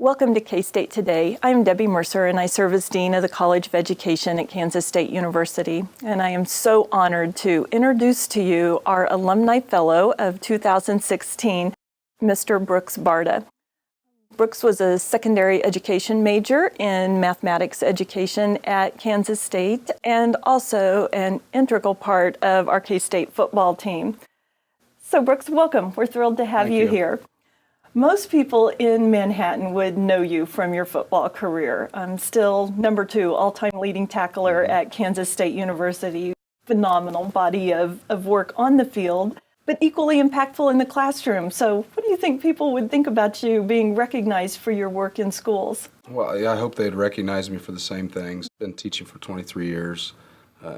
Welcome to K-State Today. I'm Debbie Mercer, and I serve as Dean of the College of Education at Kansas State University. And I am so honored to introduce to you our Alumni Fellow of 2016, Mr. Brooks Barta. Brooks was a secondary education major in mathematics education at Kansas State and also an integral part of our K-State football team. So Brooks, welcome. We're thrilled to have you here. Most people in Manhattan would know you from your football career. I'm still number 2 all-time leading tackler at Kansas State University. Phenomenal body of work on the field, but equally impactful in the classroom. So what do you think people would think about you being recognized for your work in schools? Well, yeah, I hope they'd recognize me for the same things. Been teaching for 23 years.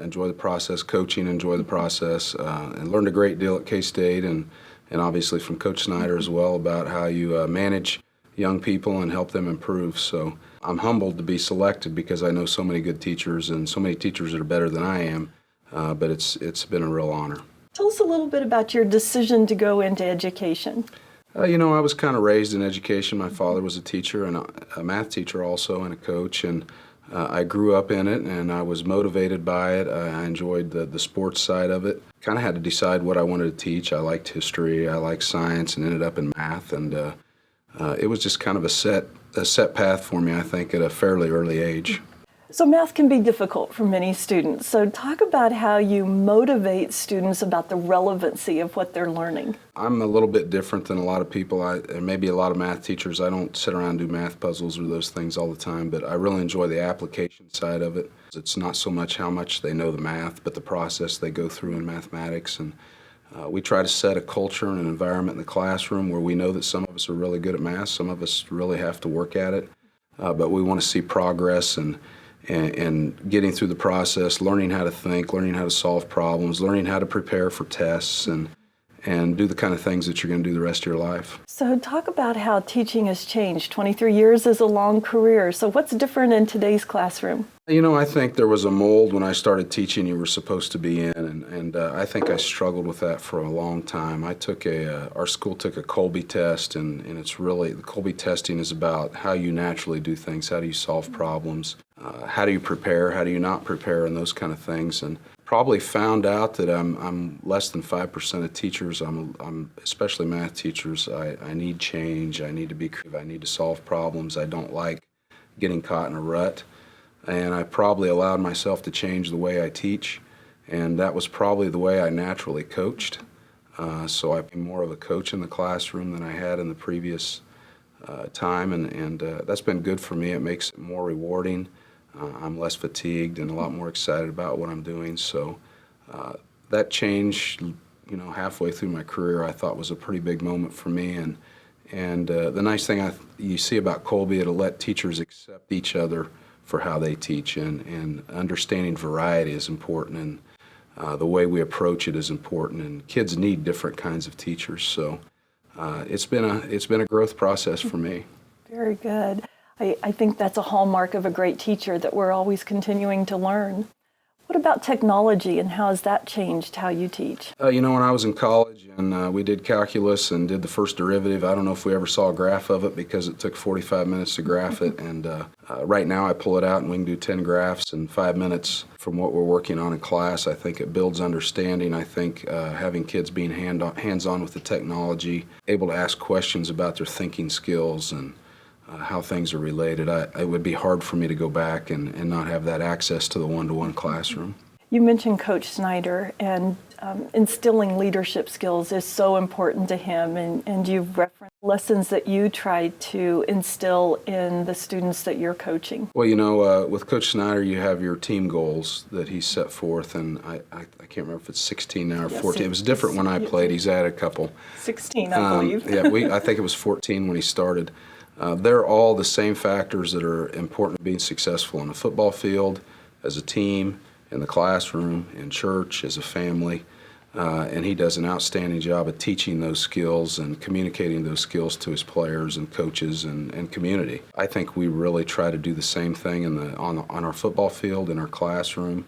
Enjoy the process, coaching, enjoy the process, and learned a great deal at K-State and obviously from Coach Snyder as well about how you manage young people and help them improve. So I'm humbled to be selected because I know so many good teachers and so many teachers that are better than I am, but it's been a real honor. Tell us a little bit about your decision to go into education. I was kind of raised in education. My father was a teacher and a math teacher also and a coach, and I grew up in it and I was motivated by it. I enjoyed the sports side of it. Kind of had to decide what I wanted to teach. I liked history, I liked science, and ended up in math. And it was just kind of a set path for me, I think, at a fairly early age. So math can be difficult for many students. So talk about how you motivate students about the relevancy of what they're learning. I'm a little bit different than a lot of people, and maybe a lot of math teachers. I don't sit around and do math puzzles or those things all the time, but I really enjoy the application side of it. It's not so much how much they know the math, but the process they go through in mathematics. And we try to set a culture and an environment in the classroom where we know that some of us are really good at math, some of us really have to work at it, but we want to see progress and getting through the process, learning how to think, learning how to solve problems, learning how to prepare for tests, and do the kind of things that you're going to do the rest of your life. So talk about how teaching has changed. 23 years is a long career. So what's different in today's classroom? I think there was a mold when I started teaching you were supposed to be in, and I think I struggled with that for a long time. Our school took a Colby test, and it's really, the Colby testing is about how you naturally do things, how do you solve problems, how do you prepare, how do you not prepare, and those kind of things. And probably found out that I'm less than 5% of teachers. I'm especially math teachers. I need change. I need to be creative. I need to solve problems. I don't like getting caught in a rut. And I probably allowed myself to change the way I teach, and that was probably the way I naturally coached. So I'm more of a coach in the classroom than I had in the previous time, and that's been good for me. It makes it more rewarding. I'm less fatigued and a lot more excited about what I'm doing. So that change, halfway through my career, I thought was a pretty big moment for me. And the nice thing you see about Colby, it'll let teachers accept each other for how they teach, and understanding variety is important, and the way we approach it is important, and kids need different kinds of teachers. So it's been a growth process for me. Very good. I think that's a hallmark of a great teacher, that we're always continuing to learn. What about technology, and how has that changed how you teach? When I was in college and we did calculus and did the first derivative, I don't know if we ever saw a graph of it because it took 45 minutes to graph it. And right now I pull it out and we can do 10 graphs in 5 minutes from what we're working on in class. I think it builds understanding. I think having kids being hands-on with the technology, able to ask questions about their thinking skills and how things are related. It would be hard for me to go back and not have that access to the one-to-one classroom. You mentioned Coach Snyder, and instilling leadership skills is so important to him, and you've referenced lessons that you try to instill in the students that you're coaching. Well, with Coach Snyder, you have your team goals that he set forth, and I can't remember if it's 16 now or 14. It was different when I played. He's added a couple. 16, I believe. I think it was 14 when he started. They're all the same factors that are important to being successful on the football field, as a team, in the classroom, in church, as a family. And he does an outstanding job of teaching those skills and communicating those skills to his players and coaches and community. I think we really try to do the same thing on our football field, in our classroom.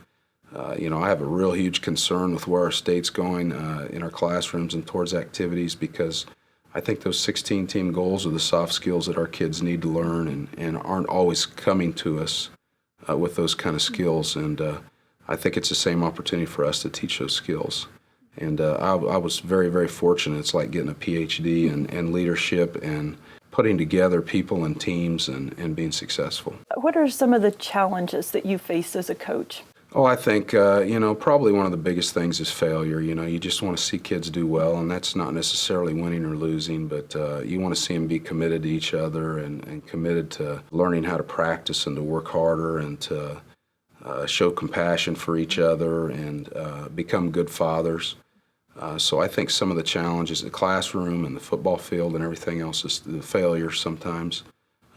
I have a real huge concern with where our state's going in our classrooms and towards activities, because I think those 16-team goals are the soft skills that our kids need to learn and aren't always coming to us with those kind of skills. And I think it's the same opportunity for us to teach those skills. And I was very, very fortunate. It's like getting a Ph.D. in leadership and putting together people and teams and being successful. What are some of the challenges that you face as a coach? Oh, I think, probably one of the biggest things is failure. You just want to see kids do well, and that's not necessarily winning or losing, but you want to see them be committed to each other and committed to learning how to practice and to work harder and to show compassion for each other and become good fathers. So I think some of the challenges in the classroom and the football field and everything else is the failure sometimes.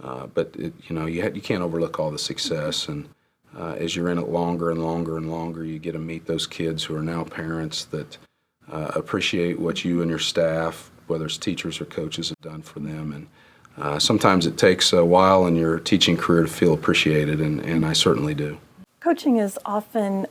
But you can't overlook all the success. And as you're in it longer and longer and longer, you get to meet those kids who are now parents that appreciate what you and your staff, whether it's teachers or coaches, have done for them. And sometimes it takes a while in your teaching career to feel appreciated, and I certainly do. Coaching is often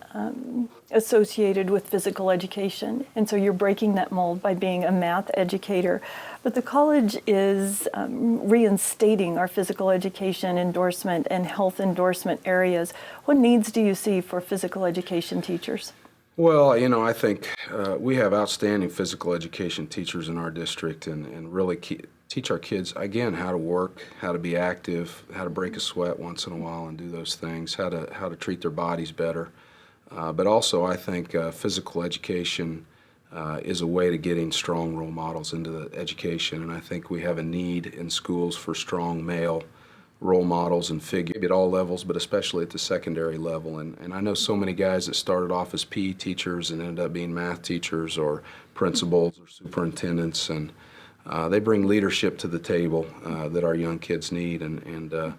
associated with physical education, and so you're breaking that mold by being a math educator. But the college is reinstating our physical education endorsement and health endorsement areas. What needs do you see for physical education teachers? Well, I think we have outstanding physical education teachers in our district and really teach our kids, again, how to work, how to be active, how to break a sweat once in a while and do those things, how to treat their bodies better. But also, I think physical education is a way to getting strong role models into the education, and I think we have a need in schools for strong male role models and figures at all levels, but especially at the secondary level. And I know so many guys that started off as PE teachers and ended up being math teachers or principals or superintendents, and they bring leadership to the table that our young kids need. And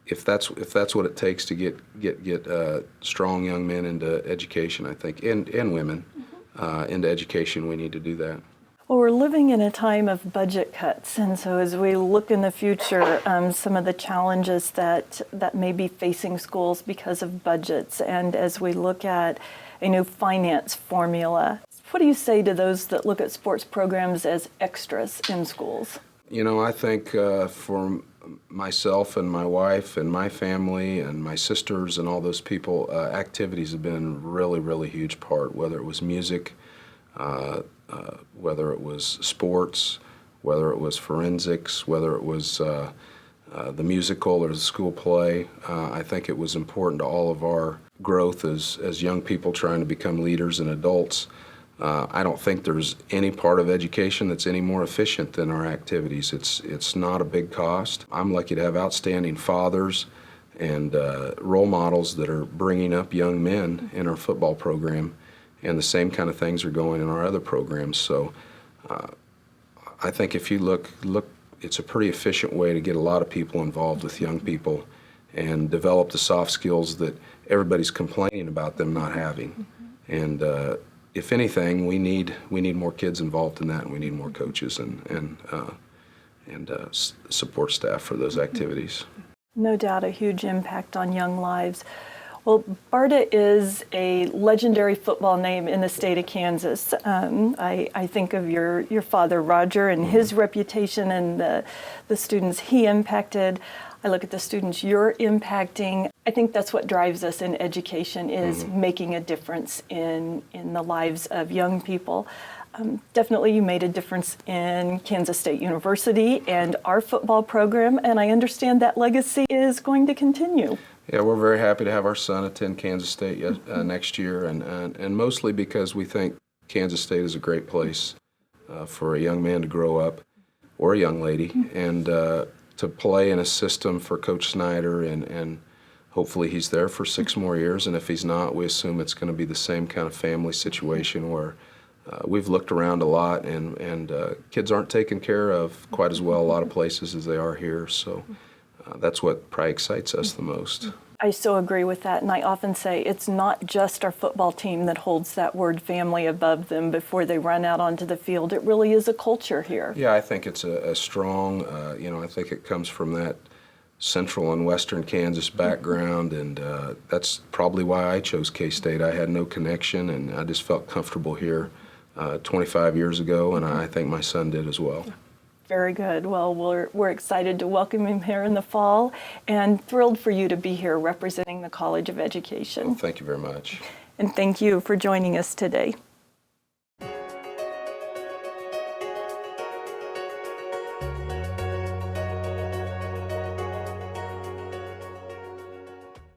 if that's what it takes to get strong young men into education, I think, and women into education, we need to do that. Well, we're living in a time of budget cuts, and so as we look in the future, some of the challenges that may be facing schools because of budgets, and as we look at a new finance formula, what do you say to those that look at sports programs as extras in schools? I think for myself and my wife and my family and my sisters and all those people, activities have been a really, really huge part, whether it was music, whether it was sports, whether it was forensics, whether it was the musical or the school play. I think it was important to all of our growth as young people trying to become leaders and adults. I don't think there's any part of education that's any more efficient than our activities. It's not a big cost. I'm lucky to have outstanding fathers and role models that are bringing up young men in our football program, and the same kind of things are going in our other programs. So I think if you look, it's a pretty efficient way to get a lot of people involved with young people and develop the soft skills that everybody's complaining about them not having. And if anything, we need more kids involved in that, and we need more coaches and support staff for those activities. No doubt a huge impact on young lives. Well, Barta is a legendary football name in the state of Kansas. I think of your father, Roger, and his reputation and the students he impacted. I look at the students you're impacting. I think that's what drives us in education, is making a difference in the lives of young people. Definitely you made a difference in Kansas State University and our football program, and I understand that legacy is going to continue. Yeah, we're very happy to have our son attend Kansas State next year, and mostly because we think Kansas State is a great place for a young man to grow up, or a young lady, and to play in a system for Coach Snyder, and hopefully he's there for 6 more years, and if he's not, we assume it's going to be the same kind of family situation where we've looked around a lot, and kids aren't taken care of quite as well a lot of places as they are here, so that's what probably excites us the most. I so agree with that, and I often say it's not just our football team that holds that word family above them before they run out onto the field. It really is a culture here. Yeah, I think it's a strong, I think it comes from that central and western Kansas background, and that's probably why I chose K-State. I had no connection, and I just felt comfortable here 25 years ago, and I think my son did as well. Very good. Well, we're excited to welcome him here in the fall and thrilled for you to be here representing the College of Education. Well, thank you very much. And thank you for joining us today.